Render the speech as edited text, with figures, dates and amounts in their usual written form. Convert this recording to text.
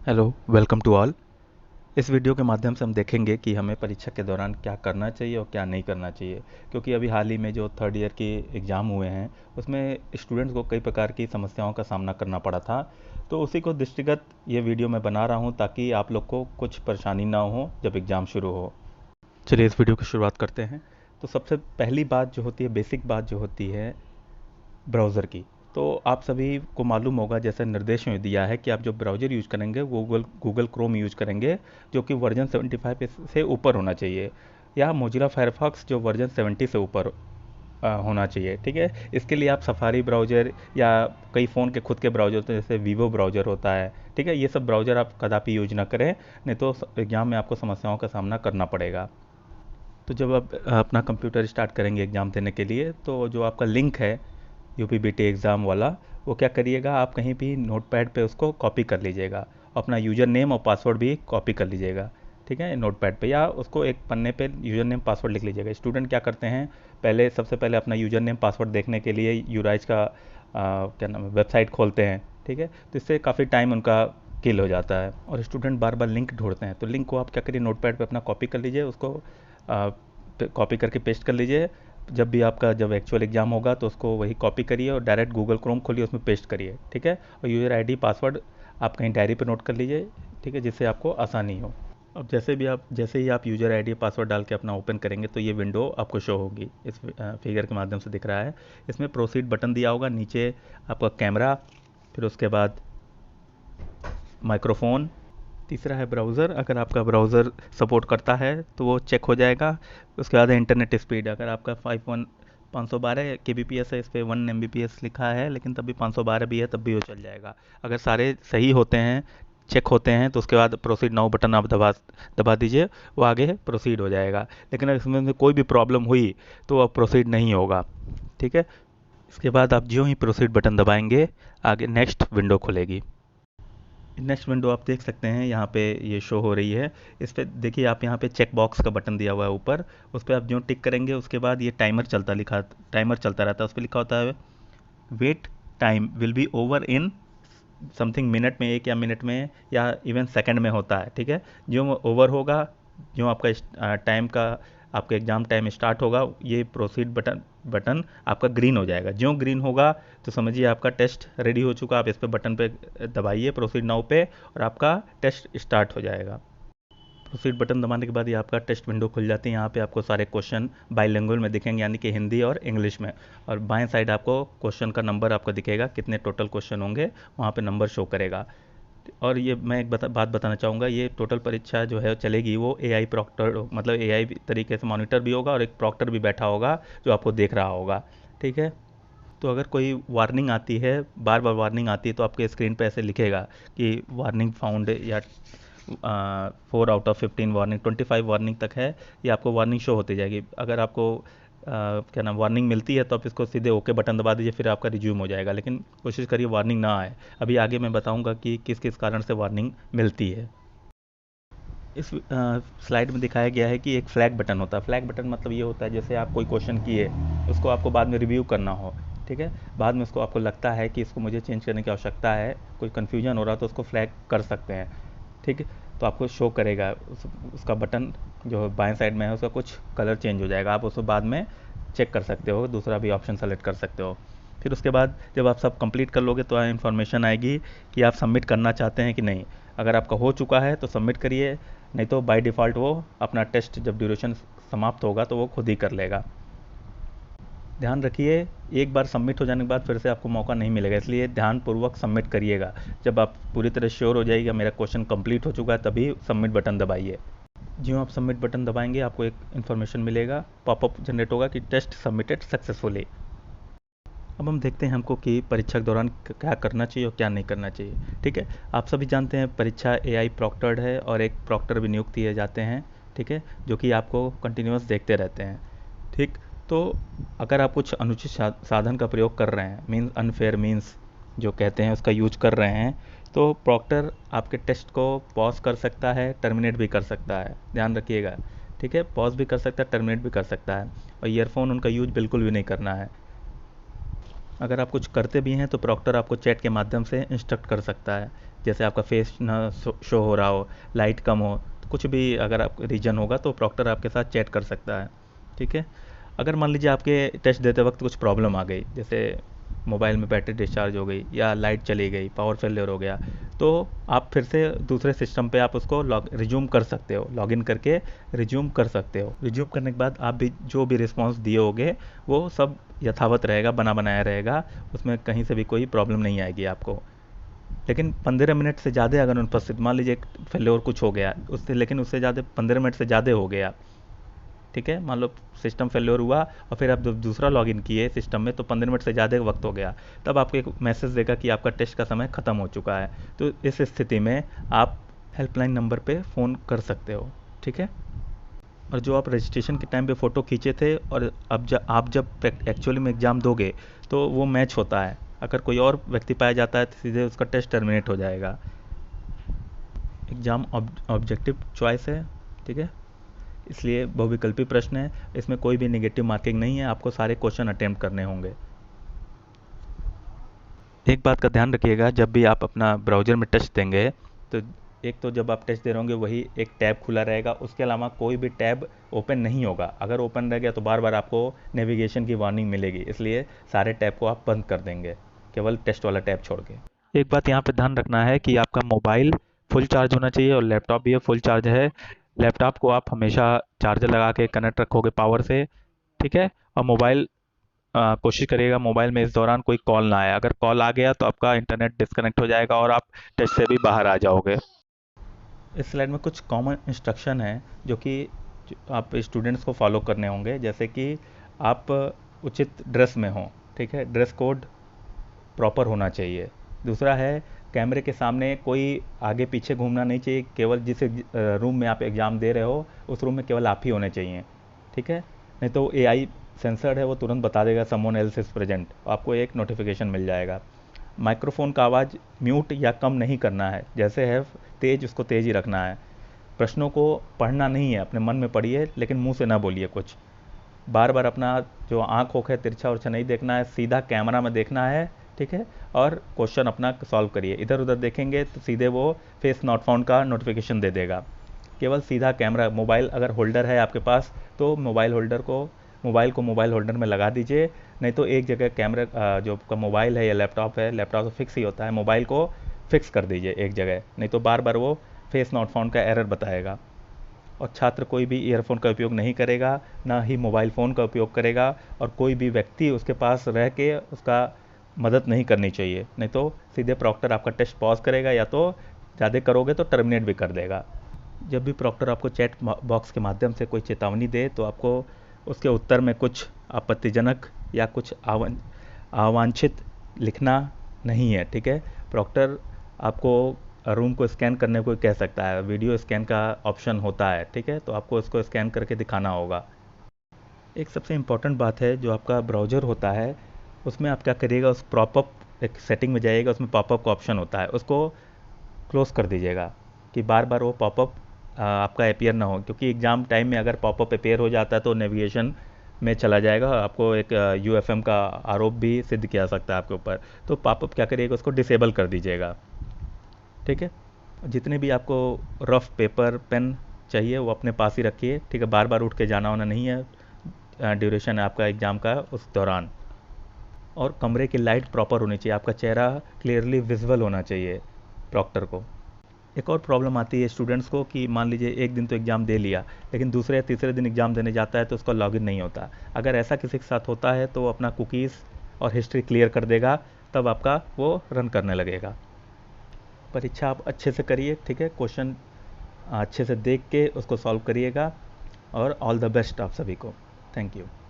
Hello, welcome to all. इस video के माध्यम से हम देखेंगे कि हमें परीक्षा के दौरान क्या करना चाहिए और क्या नहीं करना चाहिए, क्योंकि अभी हाल ही में जो थर्ड ईयर के एग्ज़ाम हुए हैं उसमें स्टूडेंट्स को कई प्रकार की समस्याओं का सामना करना पड़ा था। तो उसी को दृष्टिगत ये वीडियो मैं बना रहा हूँ ताकि आप लोग को कुछ परेशानी ना हो जब एग्ज़ाम शुरू हो। चलिए इस वीडियो की शुरुआत करते हैं। तो सबसे पहली बात जो होती है, बेसिक बात जो होती है ब्राउज़र की। तो आप सभी को मालूम होगा, जैसे निर्देश में दिया है कि आप जो ब्राउज़र यूज़ करेंगे गूगल गूगल क्रोम यूज़ करेंगे, जो कि वर्जन 75 से ऊपर होना चाहिए, या मोजिला फायरफॉक्स जो वर्जन 70 से ऊपर होना चाहिए। ठीक है, इसके लिए आप सफारी ब्राउज़र या कई फ़ोन के खुद के ब्राउज़र होते हैं, जैसे वीवो ब्राउज़र होता है। ठीक है, ये सब ब्राउज़र आप कदापि यूज ना करें, नहीं तो एग्ज़ाम में आपको समस्याओं का सामना करना पड़ेगा। तो जब आप अपना कंप्यूटर स्टार्ट करेंगे एग्ज़ाम देने के लिए, तो जो आपका लिंक है यूपीबीटी एग्ज़ाम वाला, वो क्या करिएगा, आप कहीं भी नोटपैड पे उसको कॉपी कर लीजिएगा। अपना यूज़र नेम और पासवर्ड भी कॉपी कर लीजिएगा। ठीक है, नोटपैड पे या उसको एक पन्ने पे यूज़र नेम पासवर्ड लिख लीजिएगा। स्टूडेंट क्या करते हैं, पहले सबसे पहले अपना यूज़र नेम पासवर्ड देखने के लिए यूराइज का क्या नाम है, वेबसाइट खोलते हैं। ठीक है, तो इससे काफ़ी टाइम उनका किल हो जाता है और स्टूडेंट बार बार लिंक ढूंढते हैं। तो लिंक को आप क्या करिए, नोटपैड पे अपना कॉपी कर लीजिए, उसको कॉपी करके पेस्ट कर लीजिए। जब एक्चुअल एग्ज़ाम होगा तो उसको वही कॉपी करिए और डायरेक्ट गूगल क्रोम खोलिए, उसमें पेस्ट करिए। ठीक है, और यूज़र आईडी पासवर्ड आप कहीं डायरी पे नोट कर लीजिए। ठीक है, जिससे आपको आसानी हो। अब जैसे ही आप यूज़र आईडी पासवर्ड डाल के अपना ओपन करेंगे तो ये विंडो आपको शो होगी, इस फिगर के माध्यम से दिख रहा है। इसमें प्रोसीड बटन दिया होगा, नीचे आपका कैमरा, फिर उसके बाद माइक्रोफोन, तीसरा है ब्राउज़र। अगर आपका ब्राउज़र सपोर्ट करता है तो वो चेक हो जाएगा। उसके बाद है इंटरनेट स्पीड। अगर आपका 512 के बी पी एस है, इस पर 1 Mbps लिखा है, लेकिन तब भी 512 भी है तब भी वो चल जाएगा। अगर सारे सही होते हैं, चेक होते हैं, तो उसके बाद प्रोसीड नाउ बटन आप दबा दबा दीजिए, वो आगे प्रोसीड हो जाएगा। लेकिन अगर इसमें से कोई भी प्रॉब्लम हुई तो अब प्रोसीड नहीं होगा। ठीक है, इसके बाद आप ज्यों ही प्रोसीड बटन दबाएंगे, आगे नेक्स्ट विंडो खुलेगी। नेक्स्ट विंडो आप देख सकते हैं, यहाँ पे ये शो हो रही है। इस पे देखिए, आप यहाँ पे चेक बॉक्स का बटन दिया हुआ है ऊपर, उस पर आप जो टिक करेंगे उसके बाद ये टाइमर चलता रहता है। उस पर लिखा होता है wait time will be over in something, minute में, एक या मिनट में या इवन सेकंड में होता है। ठीक है, जो ओवर होगा, जो आपका टाइम का आपका एग्ज़ाम टाइम स्टार्ट होगा, ये प्रोसीड बटन बटन आपका ग्रीन हो जाएगा। जो ग्रीन होगा तो समझिए आपका टेस्ट रेडी हो चुका। आप इस पे बटन पे दबाइए, प्रोसीड नाउ पे, और आपका टेस्ट स्टार्ट हो जाएगा। प्रोसीड बटन दबाने के बाद ये आपका टेस्ट विंडो खुल जाती है। यहाँ पे आपको सारे क्वेश्चन बाइलिंगुअल में दिखेंगे, यानी कि हिंदी और इंग्लिश में। और बाएं साइड आपको क्वेश्चन का नंबर आपको दिखेगा, कितने टोटल क्वेश्चन होंगे, वहाँ पे नंबर शो करेगा। और ये मैं एक बात बताना चाहूँगा, ये टोटल परीक्षा जो है चलेगी वो एआई प्रॉक्टर, मतलब एआई तरीके से मॉनिटर भी होगा और एक प्रॉक्टर भी बैठा होगा जो आपको देख रहा होगा। ठीक है, तो अगर कोई वार्निंग आती है, बार बार वार्निंग आती है, तो आपके स्क्रीन पे ऐसे लिखेगा कि वार्निंग फाउंड, या 4 out of 15 वार्निंग, 25 वार्निंग तक है, ये आपको वार्निंग शो होती जाएगी। अगर आपको क्या नाम वार्निंग मिलती है तो आप इसको सीधे ओके बटन दबा दीजिए, फिर आपका रिज्यूम हो जाएगा। लेकिन कोशिश करिए वार्निंग ना आए। अभी आगे मैं बताऊंगा कि किस किस कारण से वार्निंग मिलती है। इस स्लाइड में दिखाया गया है कि एक फ्लैग बटन होता है। फ्लैग बटन मतलब ये होता है, जैसे आप कोई क्वेश्चन किए, उसको आपको बाद में रिव्यू करना हो। ठीक है, बाद में उसको आपको लगता है कि इसको मुझे चेंज करने की आवश्यकता है, कोई कन्फ्यूजन हो रहा तो उसको फ्लैग कर सकते हैं। ठीक है, तो आपको शो करेगा उसका बटन जो बाएं साइड में है, उसका कुछ कलर चेंज हो जाएगा। आप उसको बाद में चेक कर सकते हो, दूसरा भी ऑप्शन सेलेक्ट कर सकते हो। फिर उसके बाद जब आप सब कंप्लीट कर लोगे तो इन्फॉर्मेशन आएगी कि आप सबमिट करना चाहते हैं कि नहीं। अगर आपका हो चुका है तो सबमिट करिए, नहीं तो बाय डिफ़ॉल्ट वो अपना टेस्ट जब ड्यूरेशन समाप्त होगा तो वो खुद ही कर लेगा। ध्यान रखिए, एक बार सबमिट हो जाने के बाद फिर से आपको मौका नहीं मिलेगा, इसलिए ध्यानपूर्वक सबमिट करिएगा। जब आप पूरी तरह श्योर हो जाइएगा मेरा क्वेश्चन कंप्लीट हो चुका है, तभी सबमिट बटन दबाइए। ज्यों आप सबमिट बटन दबाएंगे आपको एक इन्फॉर्मेशन मिलेगा, पॉपअप जनरेट होगा कि टेस्ट सबमिटेड सक्सेसफुली। अब हम देखते हैं हमको कि परीक्षा के दौरान क्या करना चाहिए और क्या नहीं करना चाहिए। ठीक है, आप सभी जानते हैं परीक्षा एआई प्रॉक्टर्ड है और एक प्रॉक्टर भी नियुक्त किए जाते हैं। ठीक है, जो कि आपको कंटिन्यूस देखते रहते हैं। ठीक, तो अगर आप कुछ अनुचित साधन का प्रयोग कर रहे हैं, मीन्स अनफेयर मीन्स जो कहते हैं, उसका यूज कर रहे हैं, तो प्रॉक्टर आपके टेस्ट को पॉज कर सकता है, टर्मिनेट भी कर सकता है। ध्यान रखिएगा। ठीक है, पॉज भी कर सकता है, टर्मिनेट भी कर सकता है। और ईयरफोन उनका यूज बिल्कुल भी नहीं करना है। अगर आप कुछ करते भी हैं तो प्रॉक्टर आपको चैट के माध्यम से इंस्ट्रक्ट कर सकता है। जैसे आपका फेस ना शो हो रहा हो, लाइट कम हो, तो कुछ भी अगर आप रीजन होगा तो प्रॉक्टर आपके साथ चैट कर सकता है। ठीक है। अगर मान लीजिए आपके टेस्ट देते वक्त कुछ प्रॉब्लम आ गई, जैसे मोबाइल में बैटरी डिस्चार्ज हो गई या लाइट चली गई, पावर फेलियर हो गया, तो आप फिर से दूसरे सिस्टम पे आप उसको रिज्यूम कर सकते हो, लॉगिन करके रिज्यूम कर सकते हो। रिज्यूम करने के बाद आप भी जो भी रिस्पॉन्स दिए होगे वो सब यथावत रहेगा, बना बनाया रहेगा, उसमें कहीं से भी कोई प्रॉब्लम नहीं आएगी आपको। लेकिन 15 मिनट से ज़्यादा अगर अनुपस्थित, मान लीजिए फेलियर कुछ हो गया उससे, लेकिन उससे ज़्यादा 15 मिनट से ज़्यादा हो गया, ठीक है, मान लो सिस्टम फेलियर हुआ और फिर आप जब दूसरा लॉगिन किए सिस्टम में तो 15 मिनट से ज़्यादा वक्त हो गया, तब आपको एक मैसेज देगा कि आपका टेस्ट का समय ख़त्म हो चुका है। तो इस स्थिति में आप हेल्पलाइन नंबर पे फ़ोन कर सकते हो। ठीक है। और जो आप रजिस्ट्रेशन के टाइम पे फ़ोटो खींचे थे और अब आप जब एक्चुअली में एग्ज़ाम दोगे तो वो मैच होता है। अगर कोई और व्यक्ति पाया जाता है तो सीधे उसका टेस्ट टर्मिनेट हो जाएगा। एग्ज़ाम ऑब्जेक्टिव चॉइस है, ठीक है, इसलिए बहुविकल्पी प्रश्न है, इसमें कोई भी नेगेटिव मार्किंग नहीं है, आपको सारे क्वेश्चन अटेम्प्ट करने होंगे। एक बात का ध्यान रखिएगा, जब भी आप अपना ब्राउज़र में टेस्ट देंगे तो एक तो जब आप टेस्ट दे रहे होंगे वही एक टैब खुला रहेगा, उसके अलावा कोई भी टैब ओपन नहीं होगा। अगर ओपन रह गया तो बार बार आपको नेविगेशन की वार्निंग मिलेगी, इसलिए सारे टैब को आप बंद कर देंगे, केवल टेस्ट वाला टैब छोड़ के। एक बात यहाँ पे ध्यान रखना है कि आपका मोबाइल फुल चार्ज होना चाहिए और लैपटॉप भी फुल चार्ज है। लैपटॉप को आप हमेशा चार्जर लगा के कनेक्ट रखोगे पावर से, ठीक है। और मोबाइल कोशिश करिएगा मोबाइल में इस दौरान कोई कॉल ना आए, अगर कॉल आ गया तो आपका इंटरनेट डिस्कनेक्ट हो जाएगा और आप टेस्ट से भी बाहर आ जाओगे। इस स्लाइड में कुछ कॉमन इंस्ट्रक्शन हैं जो कि आप स्टूडेंट्स को फॉलो करने होंगे, जैसे कि आप उचित ड्रेस में हों, ठीक है, ड्रेस कोड प्रॉपर होना चाहिए। दूसरा है कैमरे के सामने कोई आगे पीछे घूमना नहीं चाहिए, केवल जिस रूम में आप एग्ज़ाम दे रहे हो उस रूम में केवल आप ही होने चाहिए, ठीक है। नहीं तो एआई सेंसर्ड है, वो तुरंत बता देगा समवन एल्स इज़ प्रेजेंट, आपको एक नोटिफिकेशन मिल जाएगा। माइक्रोफोन का आवाज़ म्यूट या कम नहीं करना है, जैसे है तेज़ उसको तेज़ ही रखना है। प्रश्नों को पढ़ना नहीं है, अपने मन में पढ़िए लेकिन मुंह से ना बोलिए कुछ। बार बार अपना जो आँख ओख है तिरछा उर्छा नहीं देखना है, सीधा कैमरा में देखना है, ठीक है। और क्वेश्चन अपना सॉल्व करिए, इधर उधर देखेंगे तो सीधे वो फेस नॉट फाउंड का नोटिफिकेशन दे देगा। केवल सीधा कैमरा, मोबाइल अगर होल्डर है आपके पास तो मोबाइल को मोबाइल होल्डर में लगा दीजिए, नहीं तो एक जगह कैमरा जो आपका मोबाइल है या लैपटॉप है, लैपटॉप तो फिक्स ही होता है, मोबाइल को फिक्स कर दीजिए एक जगह, नहीं तो बार बार वो फेस नॉट फाउंड का एरर बताएगा। और छात्र कोई भी ईयरफोन का उपयोग नहीं करेगा, ना ही मोबाइल फ़ोन का उपयोग करेगा, और कोई भी व्यक्ति उसके पास रह के उसका मदद नहीं करनी चाहिए, नहीं तो सीधे प्रॉक्टर आपका टेस्ट पॉज करेगा या तो ज़्यादा करोगे तो टर्मिनेट भी कर देगा। जब भी प्रॉक्टर आपको चैट बॉक्स के माध्यम से कोई चेतावनी दे तो आपको उसके उत्तर में कुछ आपत्तिजनक या कुछ अवांछित लिखना नहीं है, ठीक है। प्रॉक्टर आपको रूम को स्कैन करने को कह सकता है, वीडियो स्कैन का ऑप्शन होता है, ठीक है, तो आपको इसको स्कैन करके दिखाना होगा। एक सबसे इम्पॉर्टेंट बात है, जो आपका ब्राउज़र होता है उसमें आप क्या करिएगा, उस पॉपअप एक सेटिंग में जाइएगा, उसमें पॉपअप का ऑप्शन होता है, उसको क्लोज़ कर दीजिएगा कि बार बार वो पॉपअप आपका अपीयर ना हो, क्योंकि एग्ज़ाम टाइम में अगर पॉपअप अपीयर हो जाता है तो नेविगेशन में चला जाएगा, आपको एक यूएफएम का आरोप भी सिद्ध किया सकता है आपके ऊपर। तो पॉपअप क्या करिएगा, उसको डिसेबल कर दीजिएगा, ठीक है। जितने भी आपको रफ पेपर पेन चाहिए वो अपने पास ही रखिए, ठीक है, बार बार उठ के जाना होना नहीं है ड्यूरेशन है आपका एग्ज़ाम का उस दौरान। और कमरे की लाइट प्रॉपर होनी चाहिए, आपका चेहरा क्लियरली विजिबल होना चाहिए प्रॉक्टर को। एक और प्रॉब्लम आती है स्टूडेंट्स को कि मान लीजिए एक दिन तो एग्ज़ाम दे लिया, लेकिन दूसरे या तीसरे दिन एग्ज़ाम देने जाता है तो उसका लॉगिन नहीं होता। अगर ऐसा किसी के साथ होता है तो वो अपना कुकीज़ और हिस्ट्री क्लियर कर देगा, तब आपका वो रन करने लगेगा। परीक्षा आप अच्छे से करिए, ठीक है, क्वेश्चन अच्छे से देख के उसको सॉल्व करिएगा, और ऑल द बेस्ट आप सभी को। Thank you.